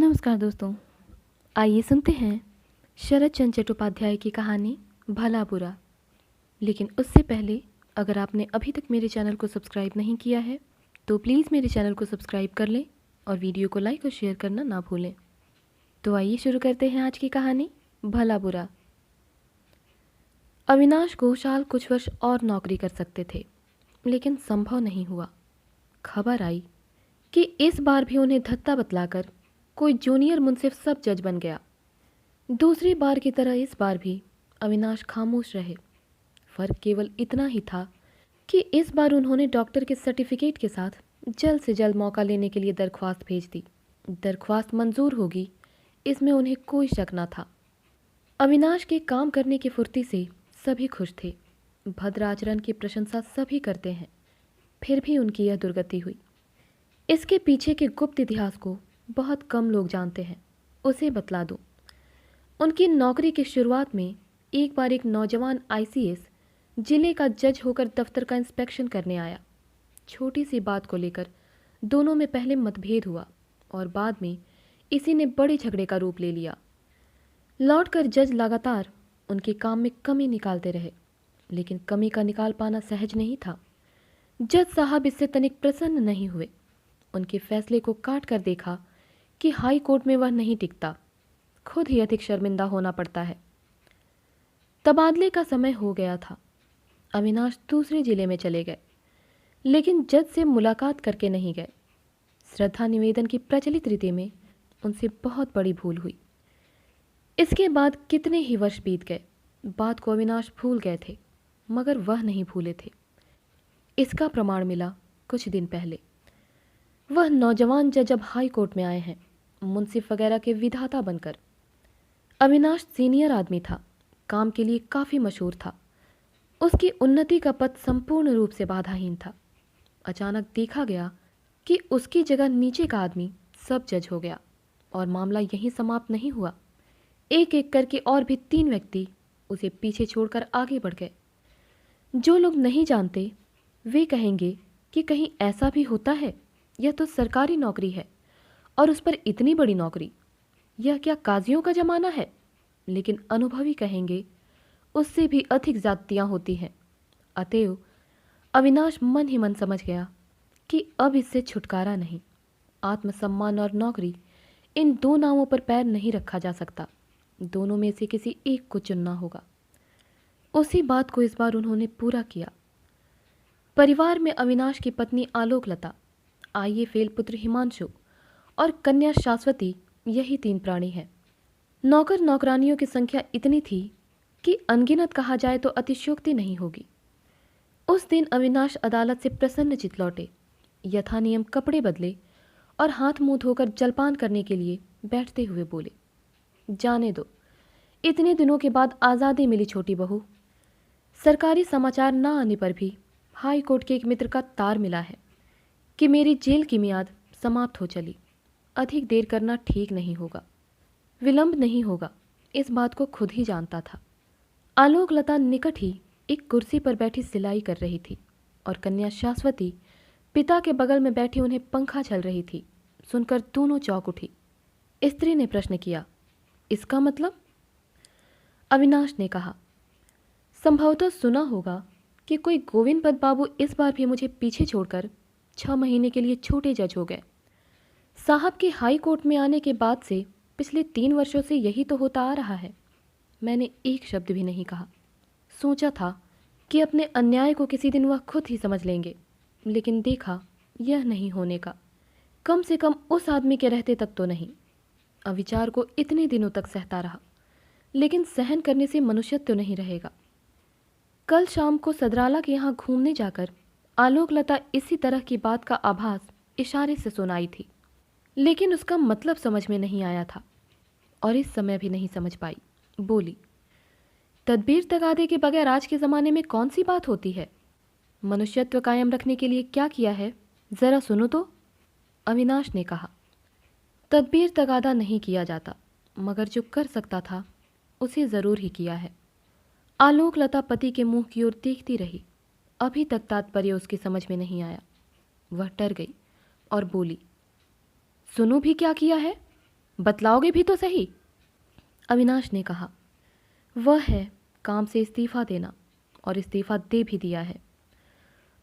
नमस्कार दोस्तों। आइए सुनते हैं शरद चंद्र चट्टोपाध्याय की कहानी भला बुरा। लेकिन उससे पहले अगर आपने अभी तक मेरे चैनल को सब्सक्राइब नहीं किया है तो प्लीज़ मेरे चैनल को सब्सक्राइब कर लें और वीडियो को लाइक और शेयर करना ना भूलें। तो आइए शुरू करते हैं आज की कहानी भला बुरा। अविनाश घोषाल कुछ वर्ष और नौकरी कर सकते थे, लेकिन संभव नहीं हुआ। खबर आई कि इस बार भी उन्हें धत्ता बतलाकर कोई जूनियर मुंसिफ सब जज बन गया। दूसरी बार की तरह इस बार भी अविनाश खामोश रहे। फर्क केवल इतना ही था कि इस बार उन्होंने डॉक्टर के सर्टिफिकेट के साथ जल्द से जल्द मौका लेने के लिए दरख्वास्त भेज दी। दरख्वास्त मंजूर होगी, इसमें उन्हें कोई शक न था। अविनाश के काम करने की फुर्ती से सभी खुश थे। भद्र आचरण की प्रशंसा सभी करते हैं, फिर भी उनकी यह दुर्गति हुई। इसके पीछे के गुप्त इतिहास को बहुत कम लोग जानते हैं। उसे बतला दूं। उनकी नौकरी की शुरुआत में एक बार एक नौजवान आईसीएस जिले का जज होकर दफ्तर का इंस्पेक्शन करने आया। छोटी सी बात को लेकर दोनों में पहले मतभेद हुआ और बाद में इसी ने बड़े झगड़े का रूप ले लिया। लौटकर जज लगातार उनके काम में कमी निकालते रहे, लेकिन कमी का निकाल पाना सहज नहीं था। जज साहब इससे तनिक प्रसन्न नहीं हुए। उनके फैसले को काट कर देखा कि हाई कोर्ट में वह नहीं टिकता, खुद ही अधिक शर्मिंदा होना पड़ता है। तबादले का समय हो गया था। अविनाश दूसरे जिले में चले गए, लेकिन जज से मुलाकात करके नहीं गए। श्रद्धा निवेदन की प्रचलित रीति में उनसे बहुत बड़ी भूल हुई। इसके बाद कितने ही वर्ष बीत गए। बात को अविनाश भूल गए थे, मगर वह नहीं भूले थे। इसका प्रमाण मिला कुछ दिन पहले। वह नौजवान जज अब हाई कोर्ट में आए हैं, मुंसिफ वगैरह के विधाता बनकर। अविनाश सीनियर आदमी था, काम के लिए काफ़ी मशहूर था। उसकी उन्नति का पथ संपूर्ण रूप से बाधाहीन था। अचानक देखा गया कि उसकी जगह नीचे का आदमी सब जज हो गया और मामला यहीं समाप्त नहीं हुआ। एक एक करके और भी 3 व्यक्ति उसे पीछे छोड़कर आगे बढ़ गए। जो लोग नहीं जानते वे कहेंगे कि कहीं ऐसा भी होता है, यह तो सरकारी नौकरी है और उस पर इतनी बड़ी नौकरी, यह क्या काजियों का जमाना है। लेकिन अनुभवी कहेंगे उससे भी अधिक ज्यादतियां होती हैं। अतएव अविनाश मन ही मन समझ गया कि अब इससे छुटकारा नहीं। आत्मसम्मान और नौकरी, इन 2 नावों पर पैर नहीं रखा जा सकता। दोनों में से किसी एक को चुनना होगा। उसी बात को इस बार उन्होंने पूरा किया। परिवार में अविनाश की पत्नी आलोकलता, आईए फेल पुत्र हिमांशु और कन्या शाश्वती, यही 3 प्राणी हैं। नौकर नौकरानियों की संख्या इतनी थी कि अनगिनत कहा जाए तो अतिशयोक्ति नहीं होगी। उस दिन अविनाश अदालत से प्रसन्नचित्त लौटे, यथानियम कपड़े बदले और हाथ मुंह धोकर जलपान करने के लिए बैठते हुए बोले, जाने दो, इतने दिनों के बाद आज़ादी मिली छोटी बहू। सरकारी समाचार न आने पर भी हाई कोर्ट के एक मित्र का तार मिला है कि मेरी जेल की मियाद समाप्त हो चली। अधिक देर करना ठीक नहीं होगा, विलंब नहीं होगा, इस बात को खुद ही जानता था। आलोकलता निकट ही एक कुर्सी पर बैठी सिलाई कर रही थी और कन्या शाश्वती पिता के बगल में बैठी उन्हें पंखा झल रही थी। सुनकर दोनों चौंक उठी। स्त्री ने प्रश्न किया, इसका मतलब? अविनाश ने कहा, संभवतः सुना होगा कि कोई गोविंद पद बाबू इस बार भी मुझे पीछे छोड़कर 6 महीने के लिए छोटे जज हो गए। साहब के हाई कोर्ट में आने के बाद से पिछले 3 वर्षों से यही तो होता आ रहा है। मैंने एक शब्द भी नहीं कहा। सोचा था कि अपने अन्याय को किसी दिन वह खुद ही समझ लेंगे, लेकिन देखा यह नहीं होने का। कम से कम उस आदमी के रहते तक तो नहीं। अविचार को इतने दिनों तक सहता रहा, लेकिन सहन करने से मनुष्यत्व तो नहीं रहेगा। कल शाम को सदराला के यहाँ घूमने जाकर आलोकलता इसी तरह की बात का आभास इशारे से सुनाई थी, लेकिन उसका मतलब समझ में नहीं आया था और इस समय भी नहीं समझ पाई। बोली, तदबीर तगादे के बगैर आज के ज़माने में कौन सी बात होती है? मनुष्यत्व कायम रखने के लिए क्या किया है, ज़रा सुनो तो। अविनाश ने कहा, तदबीर तगादा नहीं किया जाता, मगर जो कर सकता था उसे ज़रूर ही किया है। आलोकलता पति के मुंह की ओर देखती रही। अभी तक तात्पर्य उसकी समझ में नहीं आया। वह डर गई और बोली, सुनो भी क्या किया है? बतलाओगे भी तो सही। अविनाश ने कहा। वह है काम से इस्तीफा देना, और इस्तीफा दे भी दिया है।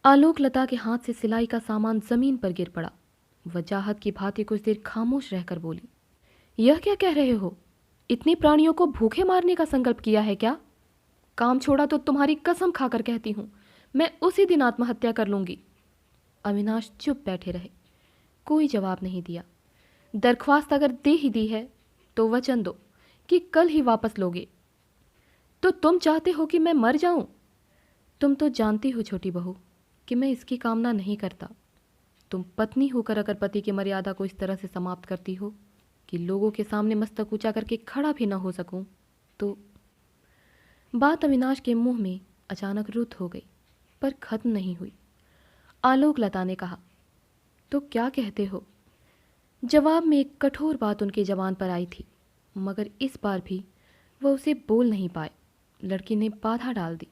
आलोक लता के हाथ से सिलाई का सामान जमीन पर गिर पड़ा। वजाहत की भांति कुछ देर खामोश रहकर बोली, यह क्या कह रहे हो? इतने प्राणियों को भूखे मारने का संकल्प किया है क्या? काम छोड़ा तो तुम्हारी कसम खाकर कहती हूं, मैं उसी दिन आत्महत्या कर लूंगी। अविनाश चुप बैठे रहे, कोई जवाब नहीं दिया। दरख्वास्त अगर दे ही दी है तो वचन दो कि कल ही वापस लोगे। तो तुम चाहते हो कि मैं मर जाऊं? तुम तो जानती हो छोटी बहू कि मैं इसकी कामना नहीं करता। तुम पत्नी होकर अगर पति की मर्यादा को इस तरह से समाप्त करती हो कि लोगों के सामने मस्तक ऊंचा करके खड़ा भी ना हो सकूं, तो बात अविनाश के मुंह में अचानक रुत हो गई, पर खत्म नहीं हुई। आलोक लता ने कहा, तो क्या कहते हो? जवाब में एक कठोर बात उनकी जबान पर आई थी, मगर इस बार भी वह उसे बोल नहीं पाए। लड़की ने बाधा डाल दी।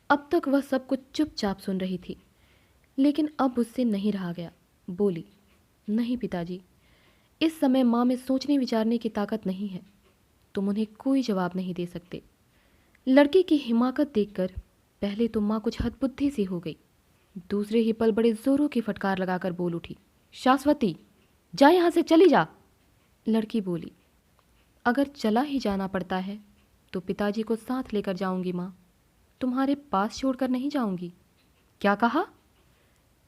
अब तक वह सब कुछ चुपचाप सुन रही थी, लेकिन अब उससे नहीं रहा गया। बोली, नहीं पिताजी, इस समय माँ में सोचने विचारने की ताकत नहीं है। तुम उन्हें कोई जवाब नहीं दे सकते। लड़की की हिमाकत देखकर पहले तो माँ कुछ हतबुद्धि सी हो गई, दूसरे ही पल बड़े जोरों की फटकार लगाकर बोल उठी, शाश्वती, जा यहाँ से, चली जा। लड़की बोली, अगर चला ही जाना पड़ता है तो पिताजी को साथ लेकर जाऊंगी माँ, तुम्हारे पास छोड़कर नहीं जाऊंगी। क्या कहा?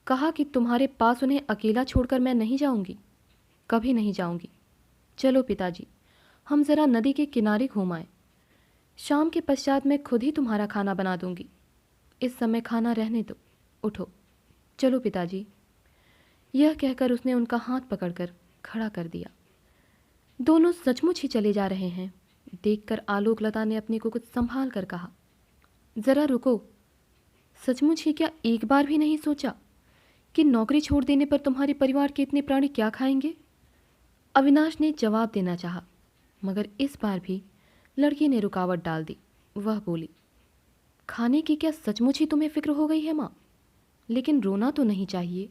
कहा कि तुम्हारे पास उन्हें अकेला छोड़कर मैं नहीं जाऊंगी, कभी नहीं जाऊंगी। चलो पिताजी, हम ज़रा नदी के किनारे घूम आए। शाम के पश्चात मैं खुद ही तुम्हारा खाना बना दूंगी। इस समय खाना रहने दो, उठो, चलो पिताजी। यह कहकर उसने उनका हाथ पकड़कर खड़ा कर दिया। दोनों सचमुच ही चले जा रहे हैं देखकर आलोक लता ने अपने को कुछ संभाल कर कहा, ज़रा रुको। सचमुच ही क्या एक बार भी नहीं सोचा कि नौकरी छोड़ देने पर तुम्हारे परिवार के इतने प्राणी क्या खाएंगे? अविनाश ने जवाब देना चाहा, मगर इस बार भी लड़की ने रुकावट डाल दी। वह बोली, खाने की क्या सचमुच ही तुम्हें फिक्र हो गई है माँ? लेकिन रोना तो नहीं चाहिए।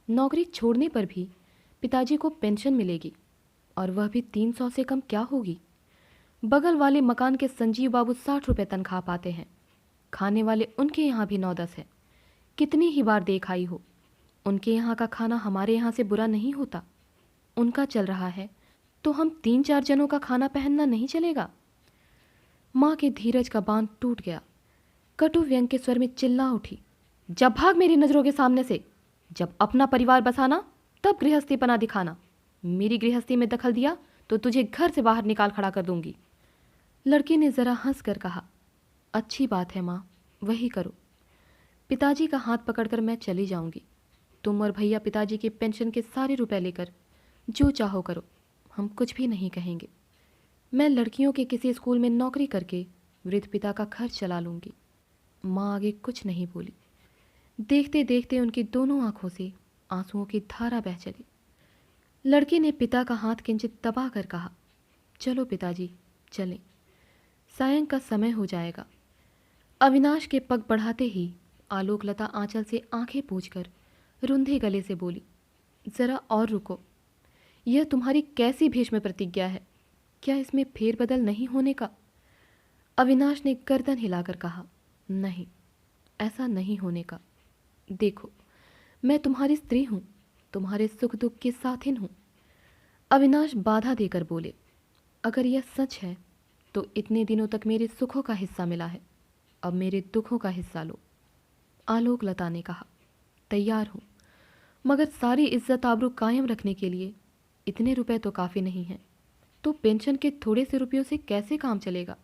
नौकरी छोड़ने पर भी पिताजी को पेंशन मिलेगी, और वह भी 300 से कम क्या होगी। बगल वाले मकान के संजीव बाबू 60 रुपये तनख्वाह पाते हैं। खाने वाले उनके यहाँ भी 9-10 है। कितनी ही बार देख आई हो, उनके यहाँ का खाना हमारे यहाँ से बुरा नहीं होता। उनका चल रहा है तो हम 3-4 जनों का खाना पहनना नहीं चलेगा। माँ के धीरज का बांध टूट गया। कटु व्यंग के स्वर में चिल्ला उठी, जब भाग मेरी नजरों के सामने से। जब अपना परिवार बसाना तब गृहस्थीपना दिखाना। मेरी गृहस्थी में दखल दिया तो तुझे घर से बाहर निकाल खड़ा कर दूंगी। लड़की ने जरा हंस कर कहा, अच्छी बात है माँ, वही करो। पिताजी का हाथ पकड़कर मैं चली जाऊंगी। तुम और भैया पिताजी के पेंशन के सारे रुपए लेकर जो चाहो करो, हम कुछ भी नहीं कहेंगे। मैं लड़कियों के किसी स्कूल में नौकरी करके वृद्ध पिता का खर्च चला लूंगी। माँ आगे कुछ नहीं बोली। देखते देखते उनकी दोनों आंखों से आंसुओं की धारा बह चली। लड़की ने पिता का हाथ किंचित दबा कर कहा, चलो पिताजी, चलें, सायं का समय हो जाएगा। अविनाश के पग बढ़ाते ही आलोक लता आंचल से आंखें पूछकर रुंधे गले से बोली, ज़रा और रुको। यह तुम्हारी कैसी भीष्म प्रतिज्ञा है? क्या इसमें फेरबदल नहीं होने का? अविनाश ने गर्दन हिलाकर कहा, नहीं, ऐसा नहीं होने का। देखो, मैं तुम्हारी स्त्री हूँ, तुम्हारे सुख दुख की साथिन हूँ। अविनाश बाधा देकर बोले, अगर यह सच है तो इतने दिनों तक मेरे सुखों का हिस्सा मिला है, अब मेरे दुखों का हिस्सा लो। आलोक लता ने कहा, तैयार हूँ, मगर सारी इज्जत आबरू कायम रखने के लिए इतने रुपए तो काफ़ी नहीं हैं। तो पेंशन के थोड़े से रुपयों से कैसे काम चलेगा?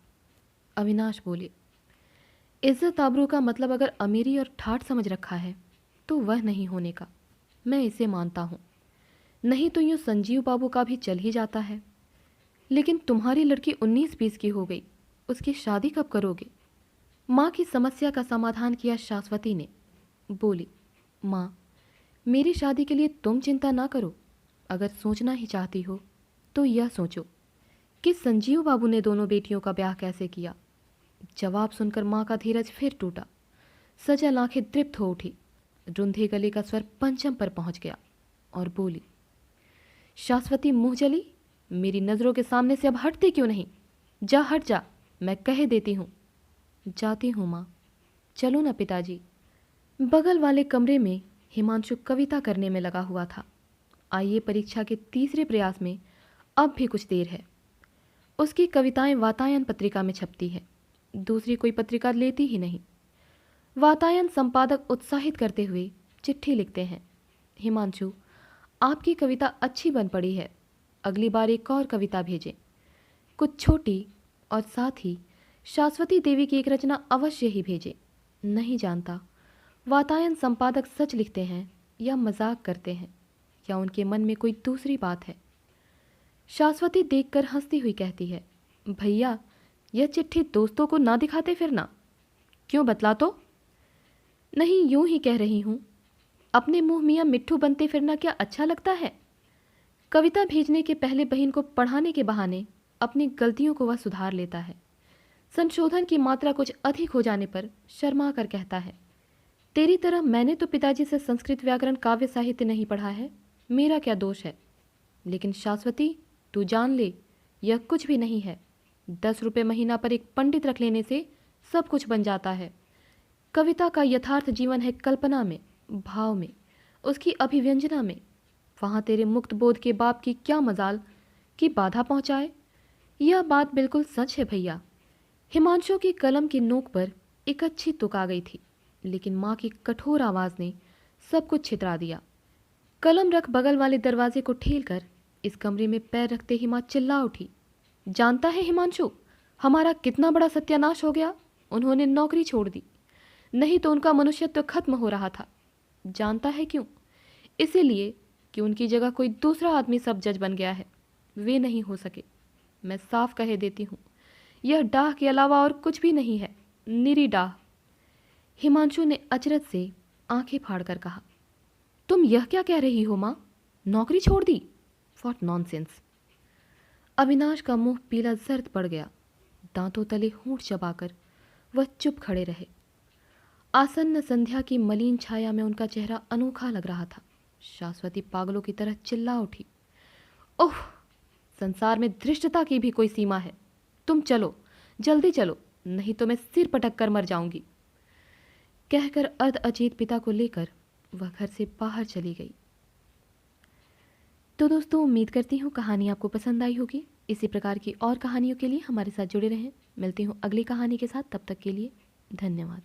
अविनाश बोले, इज्जत आबरू का मतलब अगर अमीरी और ठाठ समझ रखा है तो वह नहीं होने का, मैं इसे मानता हूँ। नहीं तो यूँ संजीव बाबू का भी चल ही जाता है। लेकिन तुम्हारी लड़की 19-20 की हो गई, उसकी शादी कब करोगे? माँ की समस्या का समाधान किया शाश्वती ने। बोली, माँ, मेरी शादी के लिए तुम चिंता ना करो। अगर सोचना ही चाहती हो तो यह सोचो कि संजीव बाबू ने दोनों बेटियों का ब्याह कैसे किया। जवाब सुनकर माँ का धीरज फिर टूटा। सजल आंखें तृप्त हो उठी। रुंधे गले का स्वर पंचम पर पहुंच गया और बोली, शाश्वती मुँह जली, मेरी नज़रों के सामने से अब हटते क्यों नहीं? जा हट जा, मैं कह देती हूँ। जाती हूँ माँ। चलो ना पिताजी। बगल वाले कमरे में हिमांशु कविता करने में लगा हुआ था। आइए परीक्षा के तीसरे प्रयास में अब भी कुछ देर है। उसकी कविताएं वातायन पत्रिका में छपती है, दूसरी कोई पत्रिका लेती ही नहीं। वातायन संपादक उत्साहित करते हुए चिट्ठी लिखते हैं, हिमांशु, आपकी कविता अच्छी बन पड़ी है, अगली बार एक और कविता भेजें, कुछ छोटी, और साथ ही शाश्वती देवी की एक रचना अवश्य ही भेजें। नहीं जानता वातायन संपादक सच लिखते हैं या मजाक करते हैं, या उनके मन में कोई दूसरी बात है। शाश्वती देखकर हंसती हुई कहती है, भैया यह चिट्ठी दोस्तों को ना दिखाते फिर ना। क्यों, बतला तो। नहीं, यूं ही कह रही हूं, अपने मुंह मियाँ मिट्ठू बनते फिरना क्या अच्छा लगता है? कविता भेजने के पहले बहन को पढ़ाने के बहाने अपनी गलतियों को वह सुधार लेता है। संशोधन की मात्रा कुछ अधिक हो जाने पर शर्मा कर कहता है, तेरी तरह मैंने तो पिताजी से संस्कृत व्याकरण काव्य साहित्य नहीं पढ़ा है, मेरा क्या दोष है? लेकिन शाश्वती, तू जान ले, यह कुछ भी नहीं है। 10 रुपये महीना पर एक पंडित रख लेने से सब कुछ बन जाता है। कविता का यथार्थ जीवन है कल्पना में, भाव में, उसकी अभिव्यंजना में। वहाँ तेरे मुक्त बोध के बाप की क्या मजाल कि बाधा पहुँचाए। यह बात बिल्कुल सच है भैया। हिमांशु की कलम की नोक पर एक अच्छी तुक आ गई थी, लेकिन माँ की कठोर आवाज़ ने सब कुछ छितरा दिया। कलम रख बगल वाले दरवाजे को ठेल कर इस कमरे में पैर रखते ही माँ चिल्ला उठी, जानता है हिमांशु, हमारा कितना बड़ा सत्यानाश हो गया। उन्होंने नौकरी छोड़ दी, नहीं तो उनका मनुष्यत्व खत्म हो रहा था। जानता है क्यों? इसीलिए कि उनकी जगह कोई दूसरा आदमी सब जज बन गया है। वे नहीं हो सके। मैं साफ कह देती हूँ, यह डाह के अलावा और कुछ भी नहीं है, निरी डाह। हिमांशु ने अचरज से आंखें फाड़कर कहा, तुम यह क्या कह रही हो माँ? नौकरी छोड़ दी? What nonsense. अविनाश का मुंह पीला जर्द पड़ गया। दांतों तले होंठ चबाकर वह चुप खड़े रहे। आसन्न संध्या की मलिन छाया में उनका चेहरा अनोखा लग रहा था। शाश्वती पागलों की तरह चिल्ला उठी, ओह, संसार में धृष्टता की भी कोई सीमा है। तुम चलो, जल्दी चलो, नहीं तो मैं सिर पटक कर मर जाऊंगी। कहकर अर्ध अचेत पिता को लेकर वह घर से बाहर चली गई। तो दोस्तों, उम्मीद करती हूँ कहानी आपको पसंद आई होगी। इसी प्रकार की और कहानियों के लिए हमारे साथ जुड़े रहें। मिलती हूँ अगली कहानी के साथ, तब तक के लिए धन्यवाद।